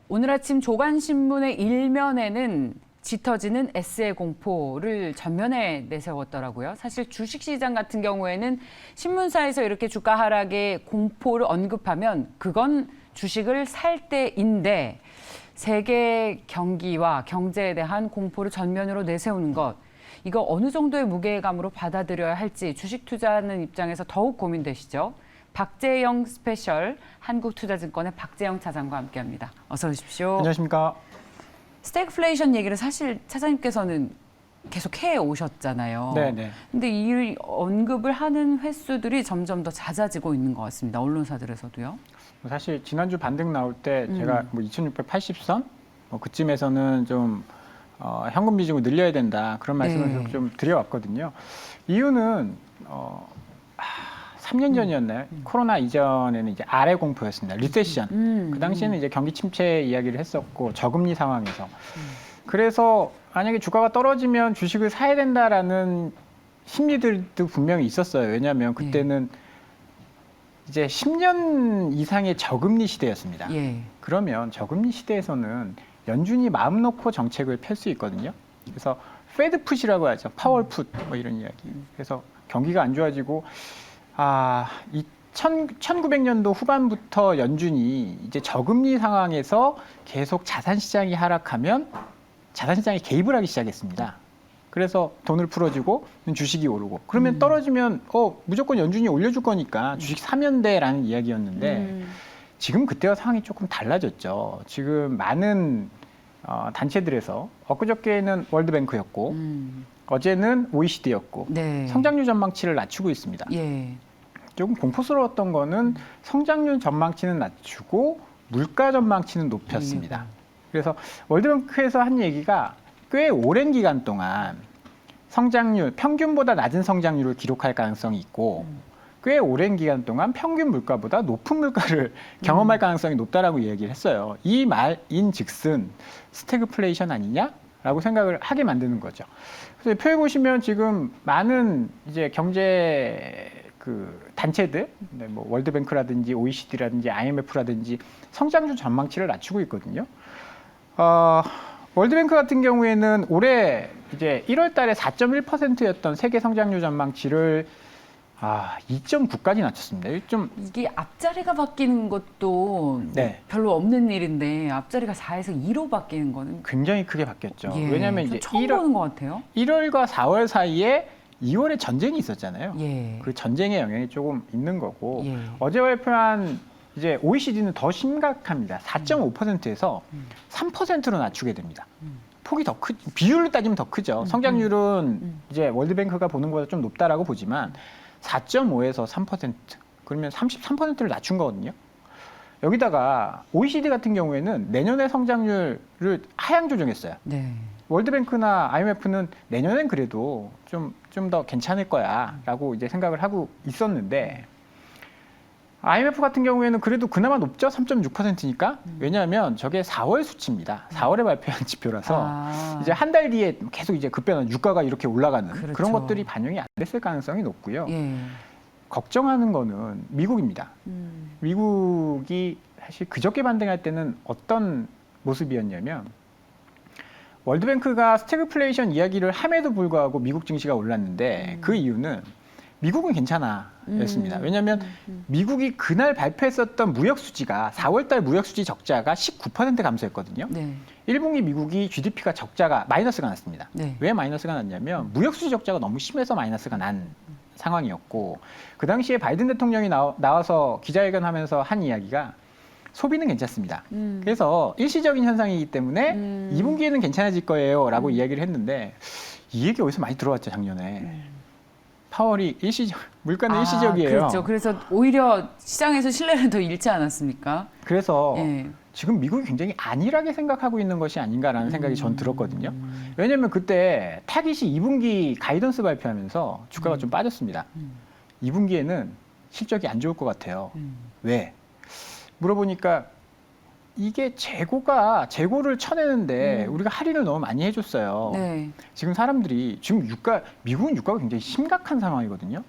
오늘 아침 조간신문의 일면에는 짙어지는 S의 공포를 전면에 내세웠더라고요. 사실 주식시장 같은 경우에는 신문사에서 이렇게 주가 하락의 공포를 언급하면 그건 주식을 살 때인데 세계 경기와 경제에 대한 공포를 전면으로 내세우는 것, 이거 어느 정도의 무게감으로 받아들여야 할지 주식 투자하는 입장에서 더욱 고민되시죠? 박재영 스페셜 한국투자증권의 박재영 차장과 함께합니다. 어서 오십시오. 안녕하십니까. 스태그플레이션 얘기를 사실 차장님께서는 계속 해 오셨잖아요. 네네. 근데 이 언급을 하는 횟수들이 점점 더 잦아지고 있는 것 같습니다. 언론사들에서도요. 사실 지난주 반등 나올 때 제가 2680선 그쯤에서는 좀 현금 비중을 늘려야 된다 그런 말씀을 계속 좀 드려왔거든요. 이유는 3년 전이었나요? 코로나 이전에는 이제 아래 공포였습니다. 리세션. 그 당시에는 이제 경기 침체 이야기를 했었고 저금리 상황에서. 그래서 만약에 주가가 떨어지면 주식을 사야 된다라는 심리들도 분명히 있었어요. 왜냐하면 그때는 이제 10년 이상의 저금리 시대였습니다. 그러면 저금리 시대에서는 연준이 마음 놓고 정책을 펼 수 있거든요. 그래서 페드 풋이라고 하죠. 파월 풋 뭐 이런 이야기. 그래서 경기가 안 좋아지고 1900년도 후반부터 연준이 이제 저금리 상황에서 계속 자산시장이 하락하면 자산시장에 개입을 하기 시작했습니다. 그래서 돈을 풀어주고 주식이 오르고 그러면 떨어지면 무조건 연준이 올려줄 거니까 주식 사면 돼라는 이야기였는데 지금 그때와 상황이 조금 달라졌죠. 지금 많은 단체들에서 엊그저께는 월드뱅크였고 어제는 OECD였고 성장률 전망치를 낮추고 있습니다. 조금 공포스러웠던 거는 성장률 전망치는 낮추고 물가 전망치는 높였습니다. 그래서 월드뱅크에서 한 얘기가 꽤 오랜 기간 동안 성장률, 평균보다 낮은 성장률을 기록할 가능성이 있고 꽤 오랜 기간 동안 평균 물가보다 높은 물가를 경험할 가능성이 높다라고 얘기를 했어요. 이 말인 즉슨 스태그플레이션 아니냐라고 생각을 하게 만드는 거죠. 그래서 표에 보시면 지금 많은 이제 경제 단체들, 뭐 월드뱅크라든지 OECD라든지 IMF라든지 성장률 전망치를 낮추고 있거든요. 월드뱅크 같은 경우에는 올해 이제 1월달에 4.1%였던 세계 성장률 전망치를 2.9까지 낮췄습니다. 이게 앞자리가 바뀌는 것도 별로 없는 일인데 앞자리가 4에서 2로 바뀌는 거는 굉장히 크게 바뀌었죠. 왜냐하면 이제 처음 보는 것 같아요. 1월과 4월 사이에 2월에 전쟁이 있었잖아요. 그 전쟁의 영향이 조금 있는 거고 어제 발표한 이제 OECD는 더 심각합니다. 4.5%에서 3%로 낮추게 됩니다. 폭이 더 비율로 따지면 더 크죠. 성장률은 이제 월드뱅크가 보는 것보다 좀 높다라고 보지만 4.5에서 3%, 그러면 33%를 낮춘 거거든요. 여기다가 OECD 같은 경우에는 내년의 성장률을 하향 조정했어요. 월드뱅크나 IMF는 내년엔 그래도 좀 더 괜찮을 거야라고 이제 생각을 하고 있었는데 IMF 같은 경우에는 그래도 그나마 높죠. 3.6%니까. 왜냐하면 저게 4월 수치입니다. 4월에 발표한 지표라서 이제 한 달 뒤에 계속 이제 급변한 유가가 이렇게 올라가는 그런 것들이 반영이 안 됐을 가능성이 높고요. 걱정하는 거는 미국입니다. 미국이 사실 그저께 반등할 때는 어떤 모습이었냐면 월드뱅크가 스태그플레이션 이야기를 함에도 불구하고 미국 증시가 올랐는데 그 이유는 미국은 괜찮아 였습니다. 왜냐하면 미국이 그날 발표했었던 무역 수지가 4월달 무역 수지 적자가 19% 감소했거든요. 1분기 미국이 GDP가 마이너스가 났습니다. 왜 마이너스가 났냐면 무역 수지 적자가 너무 심해서 마이너스가 난 상황이었고 그 당시에 바이든 대통령이 나와서 기자회견하면서 한 이야기가 소비는 괜찮습니다. 그래서 일시적인 현상이기 때문에 2분기에는 괜찮아질 거예요 라고 이야기를 했는데 이 얘기 어디서 많이 들어왔죠 작년에. 파월이 물가는 일시적이에요. 그렇죠. 그래서 오히려 시장에서 신뢰를 더 잃지 않았습니까? 그래서 지금 미국이 굉장히 안일하게 생각하고 있는 것이 아닌가라는 생각이 전 들었거든요. 왜냐하면 그때 타깃이 2분기 가이던스 발표하면서 주가가 좀 빠졌습니다. 2분기에는 실적이 안 좋을 것 같아요. 왜? 물어보니까 이게 재고를 쳐내는데 우리가 할인을 너무 많이 해줬어요. 지금 사람들이 미국은 유가가 굉장히 심각한 상황이거든요.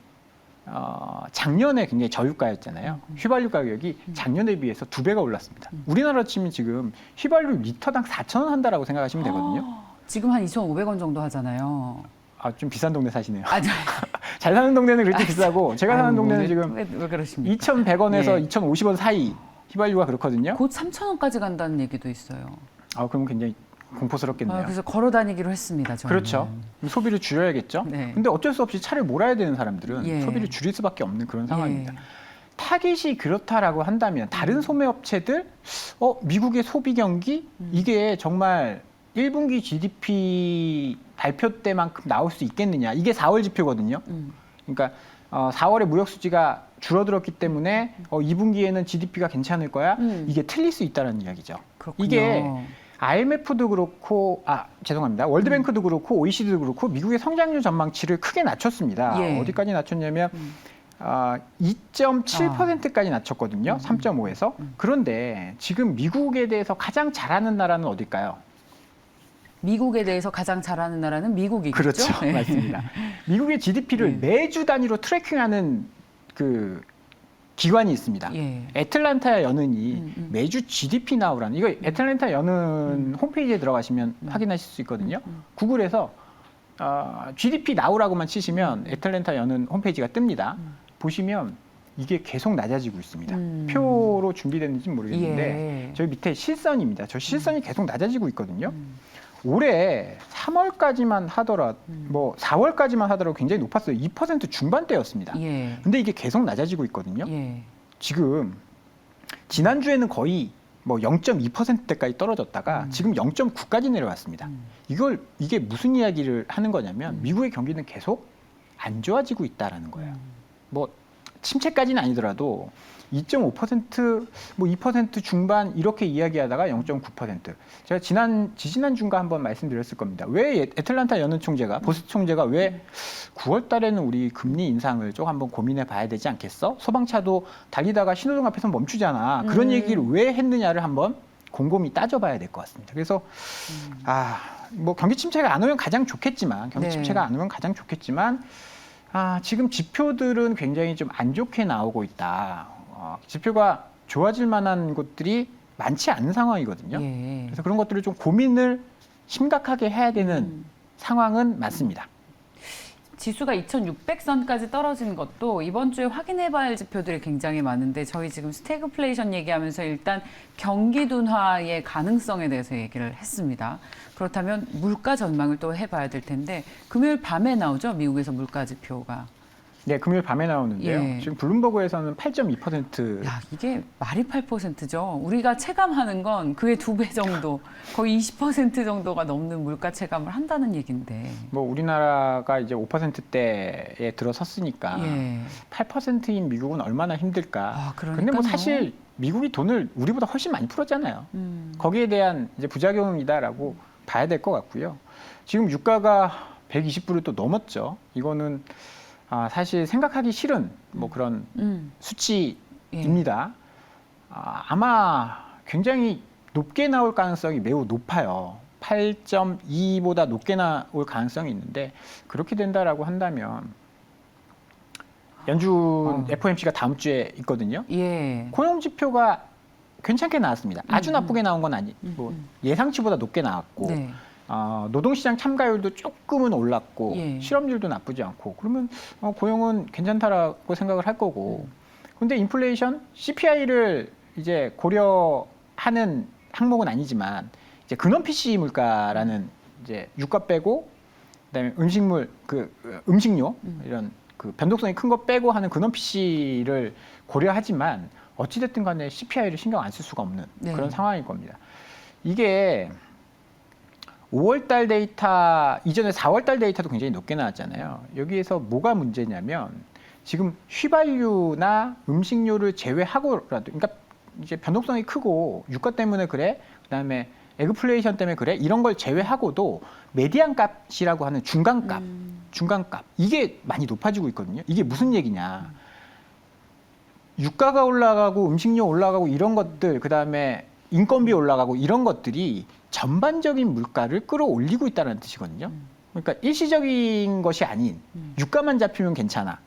작년에 굉장히 저유가였잖아요. 휘발유 가격이 작년에 비해서 2배가 올랐습니다. 우리나라 치면 지금 휘발유 리터당 4,000원 한다라고 생각하시면 되거든요. 지금 한 2,500원 정도 하잖아요. 아, 좀 비싼 동네 사시네요. 아, 잘 사는 동네는 그렇게 비싸고 제가 사는 동네는 지금 왜 그러십니까? 2,100원에서 예. 2,050원 사이 휘발유가 그렇거든요. 곧 3,000원까지 간다는 얘기도 있어요. 아, 그럼 굉장히 공포스럽겠네요. 그래서 걸어 다니기로 했습니다. 저는. 그렇죠. 소비를 줄여야겠죠. 네. 근데 어쩔 수 없이 차를 몰아야 되는 사람들은 예. 소비를 줄일 수밖에 없는 그런 상황입니다. 예. 타깃이 그렇다라고 한다면 다른 소매업체들 미국의 소비 경기 이게 정말 1분기 GDP 발표 때만큼 나올 수 있겠느냐. 이게 4월 지표거든요. 그러니까 4월에 무역 수지가 줄어들었기 때문에 2분기에는 GDP가 괜찮을 거야. 이게 틀릴 수 있다는 이야기죠. 그렇군요. 이게 IMF도 그렇고 죄송합니다. 월드뱅크도 그렇고 OECD도 그렇고 미국의 성장률 전망치를 크게 낮췄습니다. 예. 어디까지 낮췄냐면 2.7%까지 낮췄거든요. 3.5에서. 그런데 지금 미국에 대해서 가장 잘하는 나라는 어딜까요? 미국에 대해서 가장 잘하는 나라는 미국이겠죠? 그렇죠. 네. 맞습니다. 미국의 GDP를 매주 단위로 트래킹하는 그 기관이 있습니다. 예. 애틀란타 연은이 매주 GDP 나오라는 이거 애틀란타 연은 홈페이지에 들어가시면 확인하실 수 있거든요. 구글에서 GDP 나오라고만 치시면 애틀란타 연은 홈페이지가 뜹니다. 보시면 이게 계속 낮아지고 있습니다. 표로 준비됐는지 모르겠는데 예. 저희 밑에 실선입니다. 저 실선이 계속 낮아지고 있거든요. 올해 3월까지만 하더라도 뭐 4월까지만 하더라도 굉장히 높았어요. 2% 중반대였습니다. 예. 근데 이게 계속 낮아지고 있거든요. 예. 지금 지난주에는 거의 뭐 0.2%대까지 떨어졌다가 지금 0.9까지 내려왔습니다. 이게 무슨 이야기를 하는 거냐면 미국의 경기는 계속 안 좋아지고 있다라는 거예요. 뭐 침체까지는 아니더라도 2.5%, 뭐 2% 중반 이렇게 이야기하다가 0.9%. 제가 지지난 주인가 한번 말씀드렸을 겁니다. 왜 애틀란타 연은 총재가 보스 총재가 왜 9월 달에는 우리 금리 인상을 좀 한번 고민해 봐야 되지 않겠어? 소방차도 달리다가 신호등 앞에서 멈추잖아. 그런 얘기를 왜 했느냐를 한번 곰곰이 따져봐야 될 것 같습니다. 그래서 뭐 경기 침체가 안 오면 가장 좋겠지만 경기 네. 침체가 안 오면 가장 좋겠지만 지금 지표들은 굉장히 좀 안 좋게 나오고 있다. 지표가 좋아질 만한 곳들이 많지 않은 상황이거든요. 예. 그래서 그런 것들을 좀 고민을 심각하게 해야 되는 상황은 맞습니다. 지수가 2,600선까지 떨어진 것도 이번 주에 확인해봐야 할 지표들이 굉장히 많은데 저희 지금 스태그플레이션 얘기하면서 일단 경기 둔화의 가능성에 대해서 얘기를 했습니다. 그렇다면 물가 전망을 또 해봐야 될 텐데 금요일 밤에 나오죠? 미국에서 물가 지표가. 네, 금요일 밤에 나오는데요. 예. 지금 블룸버그에서는 8.2%. 야, 이게 말이 8%죠. 우리가 체감하는 건 그의 2배 정도, 거의 20% 정도가 넘는 물가 체감을 한다는 얘기인데. 뭐 우리나라가 이제 5%대에 들어섰으니까 예. 8%인 미국은 얼마나 힘들까. 근데 뭐 그러니까요. 사실 미국이 돈을 우리보다 훨씬 많이 풀었잖아요. 거기에 대한 이제 부작용이다라고 봐야 될 것 같고요. 지금 유가가 120불을 또 넘었죠. 이거는 사실 생각하기 싫은 뭐 그런 수치입니다. 아마 굉장히 높게 나올 가능성이 매우 높아요. 8.2보다 높게 나올 가능성이 있는데 그렇게 된다라고 한다면 연준 FOMC가 다음 주에 있거든요. 예. 고용 지표가 괜찮게 나왔습니다. 아주 나쁘게 나온 건 뭐 예상치보다 높게 나왔고 네. 노동시장 참가율도 조금은 올랐고 예. 실업률도 나쁘지 않고 그러면 고용은 괜찮다라고 생각을 할 거고 근데 인플레이션 CPI를 이제 고려하는 항목은 아니지만 이제 근원 PC 물가라는 이제 유가 빼고 그다음에 음식료 이런 그 변동성이 큰 거 빼고 하는 근원 PC를 고려하지만 어찌됐든 간에 CPI를 신경 안 쓸 수가 없는 네. 그런 상황일 겁니다. 이게 5월달 데이터 이전에 4월달 데이터도 굉장히 높게 나왔잖아요. 여기에서 뭐가 문제냐면 지금 휘발유나 음식료를 제외하고라도 그러니까 이제 변동성이 크고 유가 때문에 그래 그다음에 에그플레이션 때문에 그래 이런 걸 제외하고도 메디안 값이라고 하는 중간값 이게 많이 높아지고 있거든요. 이게 무슨 얘기냐? 유가가 올라가고 음식료 올라가고 이런 것들 그다음에 인건비 올라가고 이런 것들이 전반적인 물가를 끌어올리고 있다는 뜻이거든요. 그러니까 일시적인 것이 아닌 유가만 잡히면 괜찮아.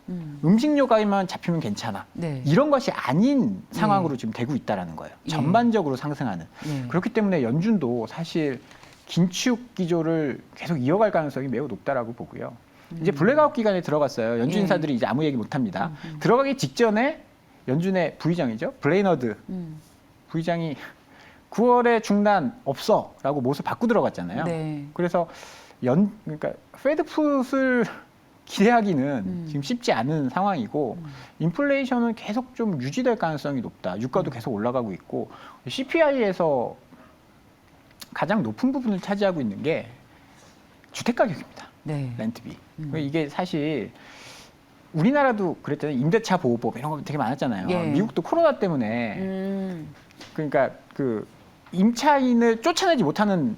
음식료가만 잡히면 괜찮아. 네. 이런 것이 아닌 상황으로 지금 되고 있다라는 거예요. 예. 전반적으로 상승하는. 예. 그렇기 때문에 연준도 사실 긴축 기조를 계속 이어갈 가능성이 매우 높다라고 보고요. 이제 블랙아웃 기간에 들어갔어요. 연준 예. 인사들이 이제 아무 얘기 못 합니다. 들어가기 직전에 연준의 부의장이죠. 블레이너드 부의장이 9월에 중단 없어라고 못을 받고 들어갔잖아요. 네. 그래서 그러니까 페드 풋을 기대하기는 지금 쉽지 않은 상황이고 인플레이션은 계속 좀 유지될 가능성이 높다. 유가도 계속 올라가고 있고 CPI에서 가장 높은 부분을 차지하고 있는 게 주택 가격입니다. 네. 렌트비. 이게 사실 우리나라도 그랬잖아요. 임대차 보호법 이런 거 되게 많았잖아요. 예. 미국도 코로나 때문에 그러니까 그 임차인을 쫓아내지 못하는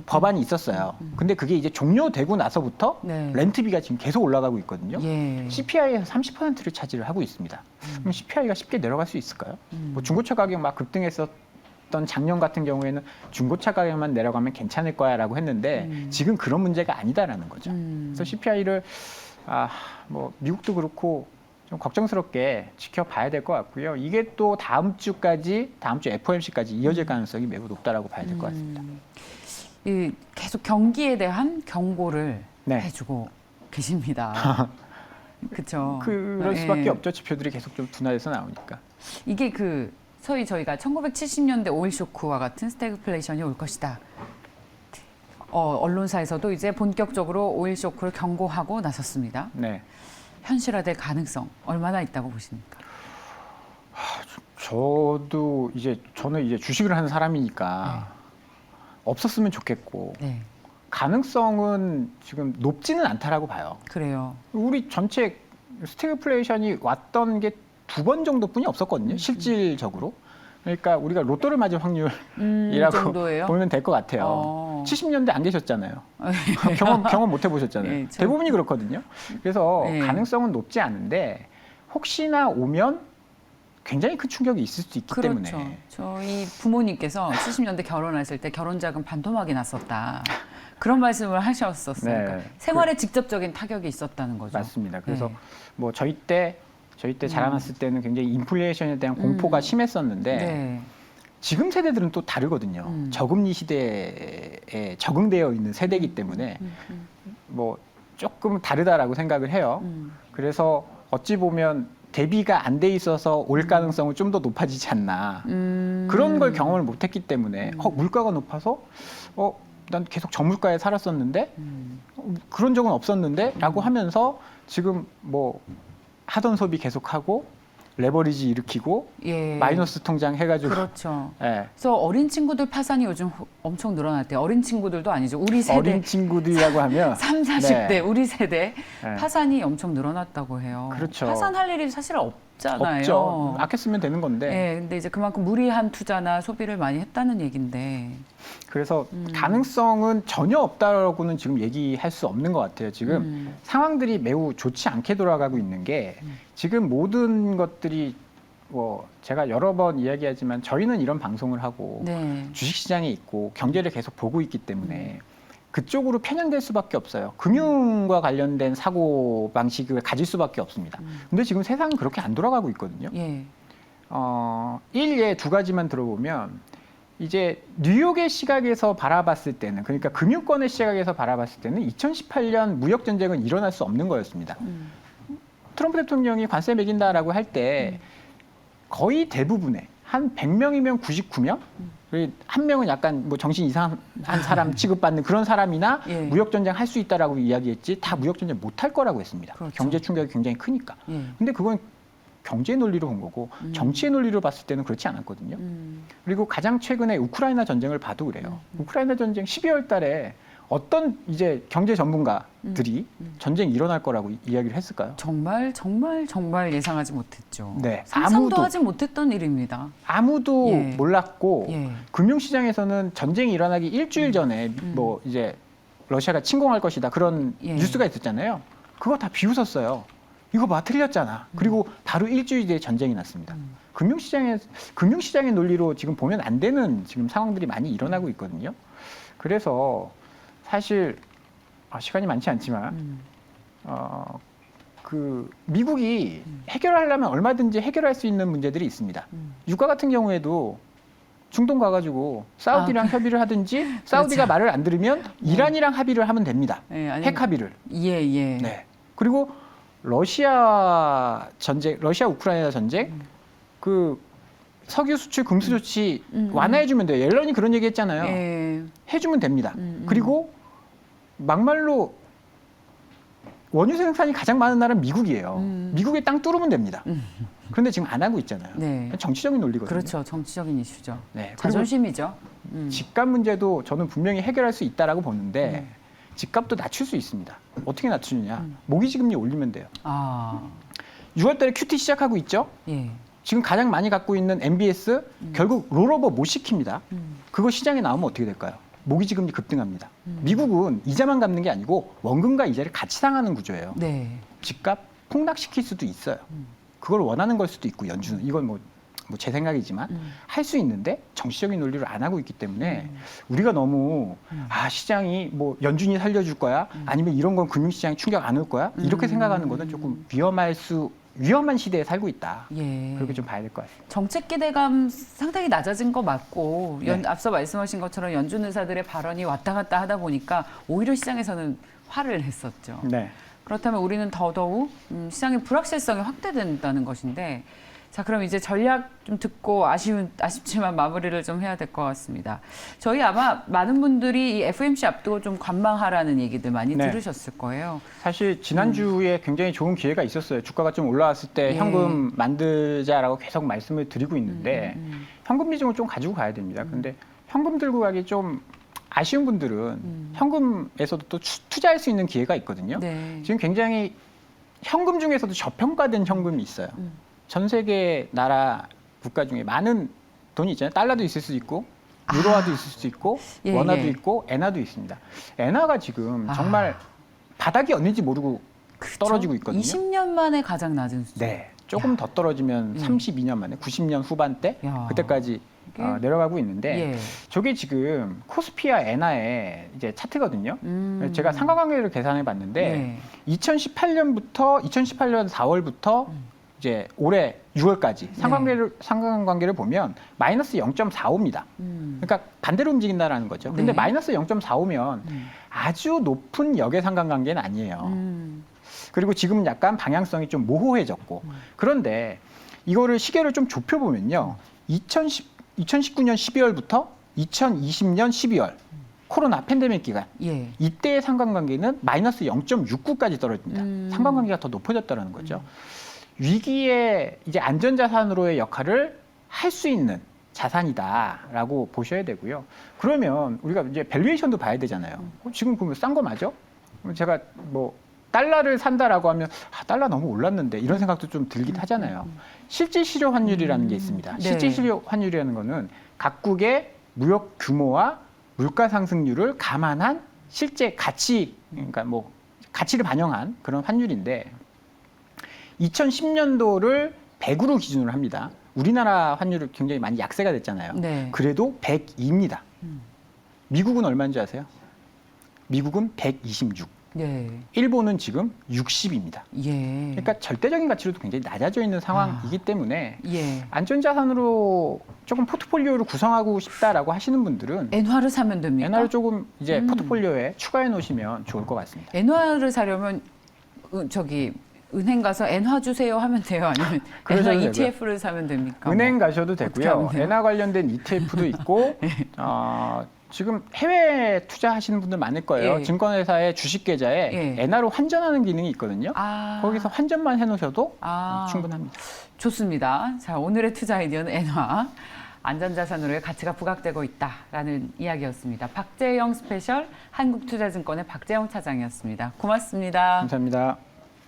법안이 있었어요. 근데 그게 이제 종료되고 나서부터 네. 렌트비가 지금 계속 올라가고 있거든요. 예. CPI에서 30%를 차지를 하고 있습니다. 그럼 CPI가 쉽게 내려갈 수 있을까요? 뭐 중고차 가격 막 급등했었던 작년 같은 경우에는 중고차 가격만 내려가면 괜찮을 거야라고 했는데 지금 그런 문제가 아니다라는 거죠. 그래서 CPI를 뭐 미국도 그렇고 좀 걱정스럽게 지켜봐야 될 것 같고요. 이게 또 다음 주 FOMC까지 이어질 가능성이 매우 높다라고 봐야 될 것 같습니다. 이 계속 경기에 대한 경고를 네. 해주고 계십니다. 그렇죠. 그럴 수밖에 없죠. 지표들이 계속 좀 둔화돼서 나오니까. 이게 그 소위 저희가 1970년대 오일 쇼크와 같은 스태그플레이션이 올 것이다. 언론사에서도 이제 본격적으로 오일 쇼크를 경고하고 나섰습니다. 네. 현실화될 가능성 얼마나 있다고 보십니까? 저는 이제 주식을 하는 사람이니까 없었으면 좋겠고 네, 가능성은 지금 높지는 않다라고 봐요. 그래요. 우리 전체 스태그플레이션이 왔던 게 2번 정도뿐이 없었거든요. 실질적으로. 그러니까 우리가 로또를 맞을 확률이라고 정도예요? 보면 될 것 같아요. 70년대 안 계셨잖아요. 경험 못 해보셨잖아요. 네, 대부분이 그렇거든요. 그래서 네. 가능성은 높지 않은데 혹시나 오면 굉장히 큰 충격이 있을 수 있기 그렇죠. 때문에. 저희 부모님께서 70년대 결혼하실 때 결혼자금 반토막이 났었다. 그런 말씀을 하셨었어요. 네. 그러니까 생활에 직접적인 타격이 있었다는 거죠. 맞습니다. 그래서 네. 뭐 저희 때 자라났을 때는 굉장히 인플레이션에 대한 공포가 심했었는데 네. 지금 세대들은 또 다르거든요. 저금리 시대에 적응되어 있는 세대이기 때문에 뭐 조금 다르다라고 생각을 해요. 그래서 어찌 보면 대비가 안 돼 있어서 올 가능성은 좀 더 높아지지 않나. 그런 걸 경험을 못했기 때문에 물가가 높아서 난 계속 저물가에 살았었는데 그런 적은 없었는데 라고 하면서 지금 뭐 하던 소비 계속하고 레버리지 일으키고 예. 마이너스 통장 해가지고 그렇죠. 예. 그래서 어린 친구들 파산이 요즘 엄청 늘어났대요. 어린 친구들도 아니죠. 우리 세대. 어린 친구들이라고 하면 3, 40대 네. 우리 세대 네. 파산이 엄청 늘어났다고 해요. 그렇죠. 파산할 일이 사실 없잖아요. 없죠. 아껴 쓰면 되는 건데. 네, 근데 이제 그만큼 무리한 투자나 소비를 많이 했다는 얘긴데. 그래서 가능성은 전혀 없다라고는 지금 얘기할 수 없는 것 같아요. 지금 상황들이 매우 좋지 않게 돌아가고 있는 게 지금 모든 것들이 뭐 제가 여러 번 이야기하지만 저희는 이런 방송을 하고 네. 주식시장에 있고 경제를 계속 보고 있기 때문에 그쪽으로 편향될 수밖에 없어요. 금융과 관련된 사고 방식을 가질 수밖에 없습니다. 근데 지금 세상은 그렇게 안 돌아가고 있거든요. 예. 일예 두 가지만 들어보면 이제 뉴욕의 시각에서 바라봤을 때는 그러니까 금융권의 시각에서 바라봤을 때는 2018년 무역 전쟁은 일어날 수 없는 거였습니다. 트럼프 대통령이 관세 매긴다라고 할 때 거의 대부분의 한 100명이면 99명? 한 명은 약간 뭐 정신 이상한 사람 취급받는 그런 사람이나 예. 무역 전쟁 할 수 있다라고 이야기했지 다 무역 전쟁 못 할 거라고 했습니다. 그렇죠. 경제 충격이 굉장히 크니까. 예. 근데 그건 경제의 논리로 본 거고 정치의 논리로 봤을 때는 그렇지 않았거든요. 그리고 가장 최근에 우크라이나 전쟁을 봐도 그래요. 우크라이나 전쟁 12월 달에 어떤 이제 경제 전문가들이 전쟁이 일어날 거라고 이야기를 했을까요? 정말 예상하지 못했죠. 네, 상상도 하지 못했던 일입니다. 아무도 예. 몰랐고 예. 금융시장에서는 전쟁이 일어나기 일주일 전에 뭐 이제 러시아가 침공할 것이다 그런 예. 뉴스가 있었잖아요. 그거 다 비웃었어요. 이거 봐 틀렸잖아. 그리고 바로 일주일 뒤에 전쟁이 났습니다. 금융시장의 논리로 지금 보면 안 되는 지금 상황들이 많이 일어나고 있거든요. 그래서 사실 시간이 많지 않지만 그 미국이 해결하려면 얼마든지 해결할 수 있는 문제들이 있습니다. 유가 같은 경우에도 중동 가가지고 사우디랑 협의를 하든지 사우디가 말을 안 들으면 이란이랑 합의를 하면 됩니다. 핵 합의를. 예. 네. 그리고 러시아 우크라이나 전쟁 그 석유 수출 금수 조치 완화해주면 돼요. 옐런이 그런 얘기 했잖아요. 예. 해주면 됩니다. 그리고 막말로 원유 생산이 가장 많은 나라는 미국이에요. 미국의 땅 뚫으면 됩니다. 그런데 지금 안 하고 있잖아요. 네. 정치적인 논리거든요. 그렇죠. 정치적인 이슈죠. 네. 그리고 자존심이죠. 집값 문제도 저는 분명히 해결할 수 있다라고 보는데 집값도 낮출 수 있습니다. 어떻게 낮추느냐? 모기지금리 올리면 돼요. 6월달에 QT 시작하고 있죠. 예. 지금 가장 많이 갖고 있는 MBS 결국 롤오버 못 시킵니다. 그거 시장에 나오면 어떻게 될까요? 모기지금리 급등합니다. 미국은 이자만 갚는 게 아니고 원금과 이자를 같이 상하는 구조예요. 네. 집값 폭락시킬 수도 있어요. 그걸 원하는 걸 수도 있고 연준은 이건 뭐 제 생각이지만 할 수 있는데 정치적인 논리를 안 하고 있기 때문에 우리가 너무 시장이 뭐 연준이 살려줄 거야 아니면 이런 건 금융시장에 충격 안 올 거야 이렇게 생각하는 거는 조금 위험한 시대에 살고 있다. 예. 그렇게 좀 봐야 될 것 같습니다. 정책 기대감 상당히 낮아진 거 맞고 네. 앞서 말씀하신 것처럼 연준 의사들의 발언이 왔다 갔다 하다 보니까 오히려 시장에서는 화를 냈었죠. 네. 그렇다면 우리는 더더욱 시장의 불확실성이 확대된다는 것인데 자 그럼 이제 전략 좀 듣고 아쉽지만 마무리를 좀 해야 될 것 같습니다. 저희 아마 많은 분들이 이 FOMC 앞두고 좀 관망하라는 얘기들 많이 네. 들으셨을 거예요. 사실 지난주에 굉장히 좋은 기회가 있었어요. 주가가 좀 올라왔을 때 예. 현금 만들자라고 계속 말씀을 드리고 있는데 현금 비중을 좀 가지고 가야 됩니다. 근데 현금 들고 가기 좀 아쉬운 분들은 현금에서도 또 투자할 수 있는 기회가 있거든요. 네. 지금 굉장히 현금 중에서도 저평가된 현금이 있어요. 전 세계 나라 국가 중에 많은 돈이 있잖아요. 달러도 있을 수 있고 유로화도 있을 수 있고 예, 원화도 예. 있고 엔화도 있습니다. 엔화가 지금 정말 바닥이 어딘지 모르고 떨어지고 있거든요. 20년 만에 가장 낮은 수준. 네, 조금 더 떨어지면 32년 만에 90년 후반대 야. 그때까지 이게- 내려가고 있는데 예. 저게 지금 코스피와 엔화의 이제 차트거든요. 제가 상관관계를 계산해 봤는데 네. 2018년 4월부터 이제 올해 6월까지 상관관계를 보면 마이너스 0.45입니다. 그러니까 반대로 움직인다라는 거죠. 근데 네. 마이너스 0.45면 아주 높은 역의 상관관계는 아니에요. 그리고 지금은 약간 방향성이 좀 모호해졌고 그런데 이거를 시계를 좀 좁혀보면요. 2019년 12월부터 2020년 12월 코로나 팬데믹 기간 예. 이때의 상관관계는 마이너스 0.69까지 떨어집니다. 상관관계가 더 높아졌다는 거죠. 위기에 이제 안전자산으로의 역할을 할 수 있는 자산이다라고 보셔야 되고요. 그러면 우리가 이제 밸류에이션도 봐야 되잖아요. 지금 보면 싼 거 맞아? 제가 뭐 달러를 산다라고 하면 달러 너무 올랐는데 이런 생각도 좀 들긴 하잖아요. 실질 실효 환율이라는 게 있습니다. 네. 실질 실효 환율이라는 거는 각국의 무역 규모와 물가 상승률을 감안한 실제 가치, 그러니까 뭐 가치를 반영한 그런 환율인데 2010년도를 100으로 기준으로 합니다. 우리나라 환율이 굉장히 많이 약세가 됐잖아요. 네. 그래도 102입니다. 미국은 얼마인지 아세요? 미국은 126. 예. 일본은 지금 60입니다. 예. 그러니까 절대적인 가치로도 굉장히 낮아져 있는 상황이기 때문에 예. 안전자산으로 조금 포트폴리오를 구성하고 싶다라고 하시는 분들은 엔화를 사면 됩니까? 엔화를 조금 이제 포트폴리오에 추가해 놓으시면 좋을 것 같습니다. 엔화를 사려면 은행 가서 엔화 주세요 하면 돼요? 아니면 엔화 그러셔도 되고요. ETF를 사면 됩니까? 은행 가셔도 어떻게 되고요. 하면 돼요? 엔화 관련된 ETF도 있고 지금 해외 투자하시는 분들 많을 거예요. 예. 증권회사의 주식 계좌에 예. 엔화로 환전하는 기능이 있거든요. 거기서 환전만 해놓으셔도 충분합니다. 좋습니다. 자, 오늘의 투자 아이디어는 엔화. 안전자산으로의 가치가 부각되고 있다라는 이야기였습니다. 박재영 스페셜 한국투자증권의 박재영 차장이었습니다. 고맙습니다. 감사합니다.